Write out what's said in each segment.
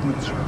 concerning you.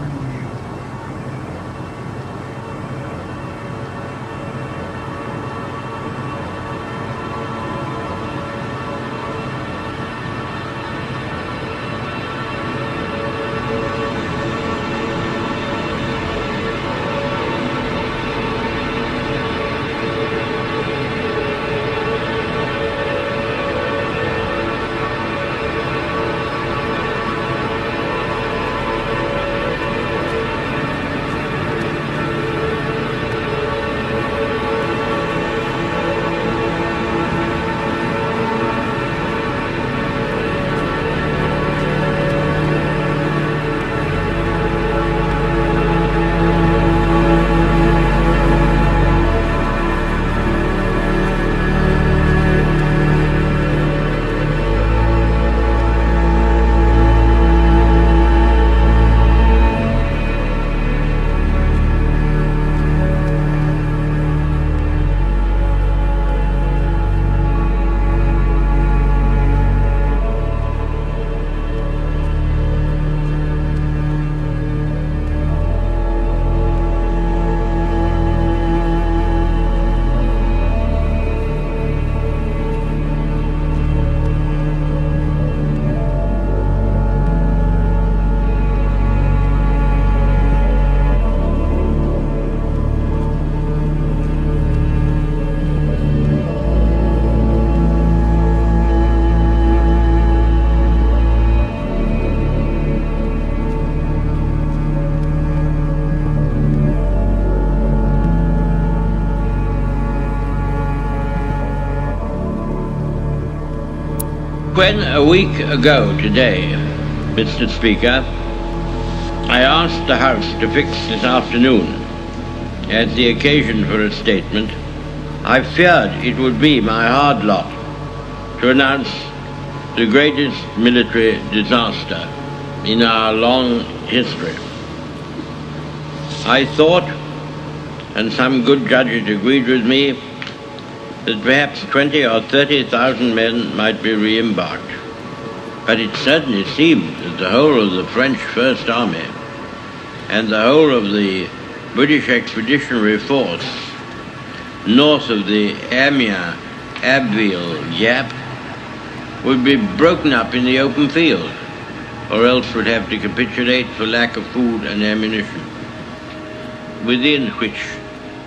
When a week ago today, Mr. Speaker, I asked the House to fix this afternoon as the occasion for a statement, I feared it would be my hard lot to announce the greatest military disaster in our long history. I thought, and some good judges agreed with me, that perhaps 20 or 30,000 men might be re-embarked. But it certainly seemed that the whole of the French First Army and the whole of the British Expeditionary Force north of the Amiens-Abbeville gap would be broken up in the open field, or else would have to capitulate for lack of food and ammunition, within which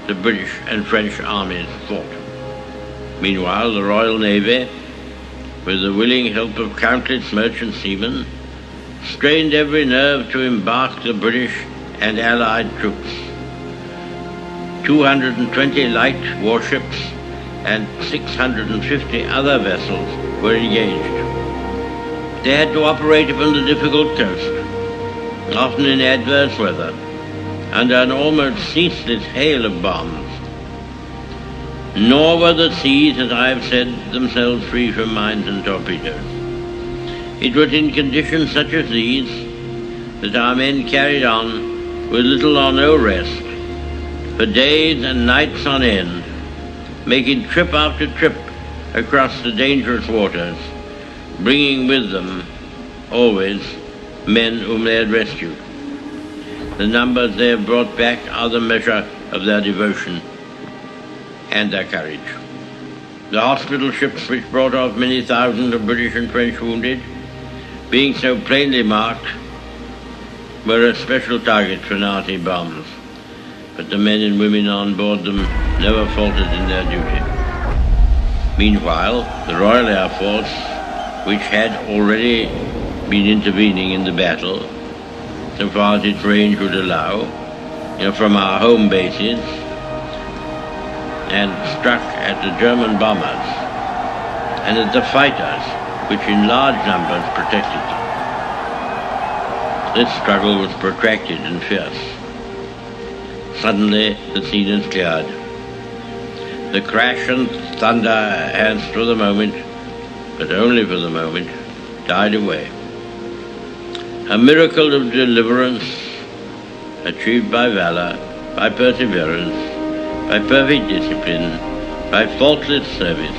the British and French armies fought. Meanwhile, the Royal Navy, with the willing help of countless merchant seamen, strained every nerve to embark the British and Allied troops. 220 light warships and 650 other vessels were engaged. They had to operate upon the difficult coast, often in adverse weather, under an almost ceaseless hail of bombs. Nor were the seas, as I have said, themselves free from mines and torpedoes. It was in conditions such as these that our men carried on with little or no rest, for days and nights on end, making trip after trip across the dangerous waters, bringing with them, always, men whom they had rescued. The numbers they have brought back are the measure of their devotion and their courage. The hospital ships which brought off many thousands of British and French wounded, being so plainly marked, were a special target for Nazi bombs, but the men and women on board them never faltered in their duty. Meanwhile, the Royal Air Force, which had already been intervening in the battle, so far as its range would allow, from our home bases, and struck at the German bombers and at the fighters, which in large numbers protected them. This struggle was protracted and fierce. Suddenly, the scene is cleared. The crash and thunder has, for the moment, but only for the moment, died away. A miracle of deliverance achieved by valor, by perseverance, by perfect discipline, by faultless service,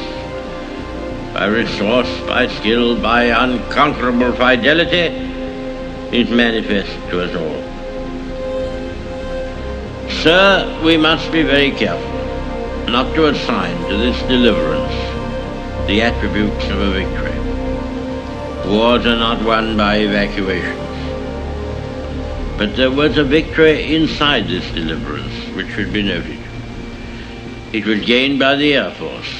by resource, by skill, by unconquerable fidelity, is manifest to us all. Sir, we must be very careful not to assign to this deliverance the attributes of a victory. Wars are not won by evacuations. But there was a victory inside this deliverance which should be noted. It was gained by the Air Force.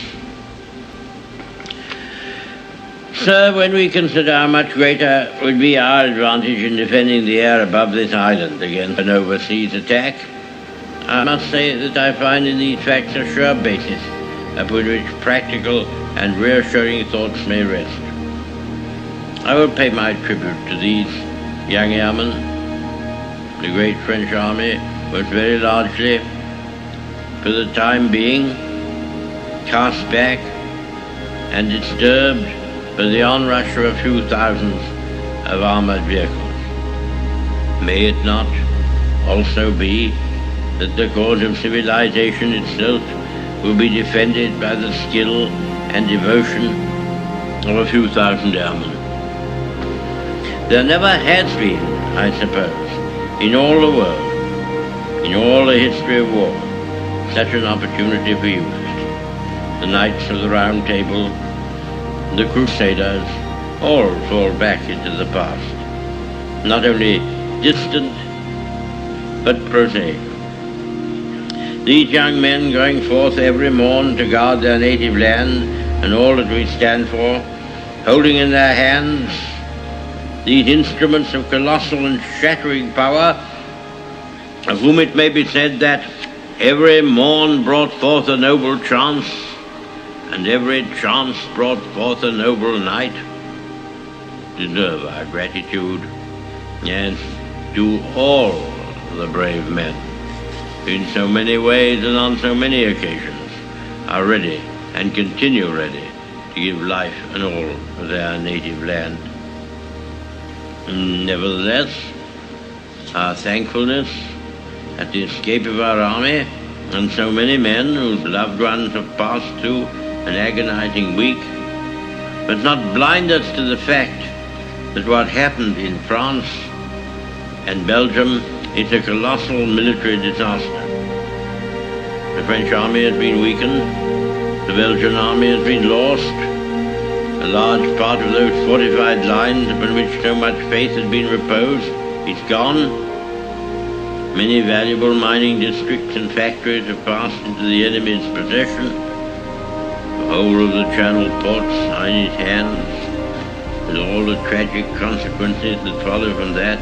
Sir, when we consider how much greater would be our advantage in defending the air above this island against an overseas attack, I must say that I find in these facts a sure basis upon which practical and reassuring thoughts may rest. I will pay my tribute to these young airmen. The great French army was very largely, for the time being, cast back and disturbed by the onrush of a few thousands of armored vehicles. May it not also be that the cause of civilization itself will be defended by the skill and devotion of a few thousand airmen? There never has been, I suppose, in all the world, in all the history of war, such an opportunity for youth. The Knights of the Round Table, the Crusaders, all fall back into the past, not only distant, but prosaic. These young men going forth every morn to guard their native land and all that we stand for, holding in their hands these instruments of colossal and shattering power, of whom it may be said that every morn brought forth a noble chance, and every chance brought forth a noble night, deserve our gratitude, yes, to all the brave men, in so many ways and on so many occasions, are ready and continue ready to give life and all for their native land. Nevertheless, our thankfulness at the escape of our army and so many men whose loved ones have passed through an agonizing week must not blind us to the fact that what happened in France and Belgium is a colossal military disaster. The French army has been weakened, the Belgian army has been lost, a large part of those fortified lines upon which so much faith had been reposed is gone. Many valuable mining districts and factories have passed into the enemy's possession. The whole of the Channel ports are in his hands, with all the tragic consequences that follow from that.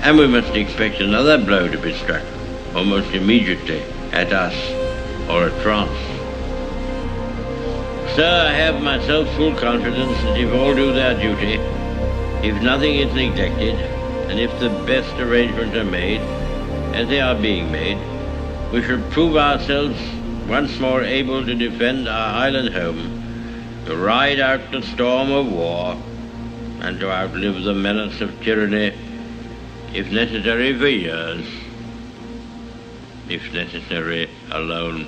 And we must expect another blow to be struck almost immediately at us or at France. Sir, I have myself full confidence that if all do their duty, if nothing is neglected, and if the best arrangements are made, as they are being made, we shall prove ourselves once more able to defend our island home, to ride out the storm of war, and to outlive the menace of tyranny, if necessary for years, if necessary alone.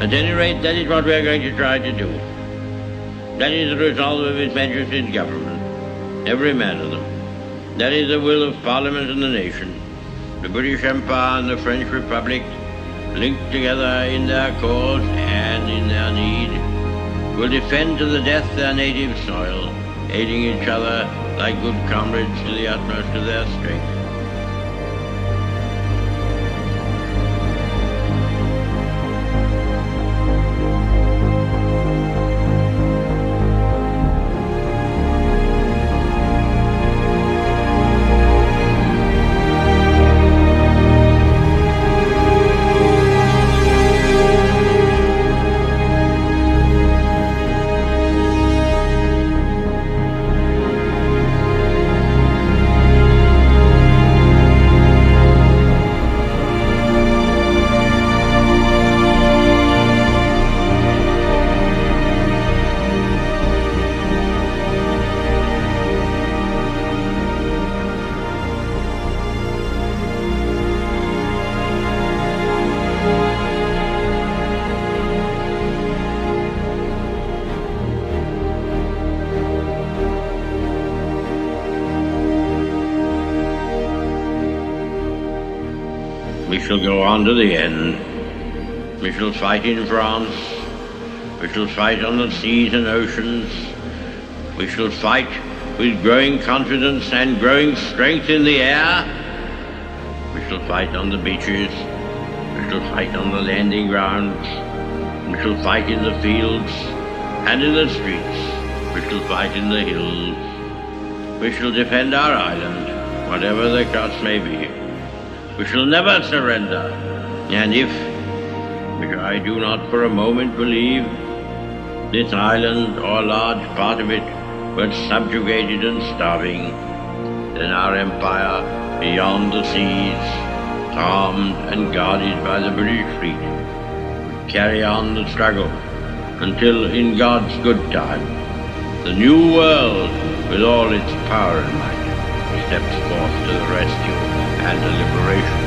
At any rate, that is what we are going to try to do. That is the resolve of His Majesty's government, every man of them. That is the will of Parliament and the nation. The British Empire and the French Republic, linked together in their cause and in their need, will defend to the death their native soil, aiding each other like good comrades to the utmost of their strength. We shall go on to the end. We shall fight in France. We shall fight on the seas and oceans. We shall fight with growing confidence and growing strength in the air. We shall fight on the beaches. We shall fight on the landing grounds. We shall fight in the fields and in the streets. We shall fight in the hills. We shall defend our island, whatever the cost may be. We shall never surrender. And if, which I do not for a moment believe, this island or a large part of it were subjugated and starving, then our empire beyond the seas, armed and guarded by the British fleet, would carry on the struggle until, in God's good time, the new world, with all its power and might, steps forth to the rescue and the liberation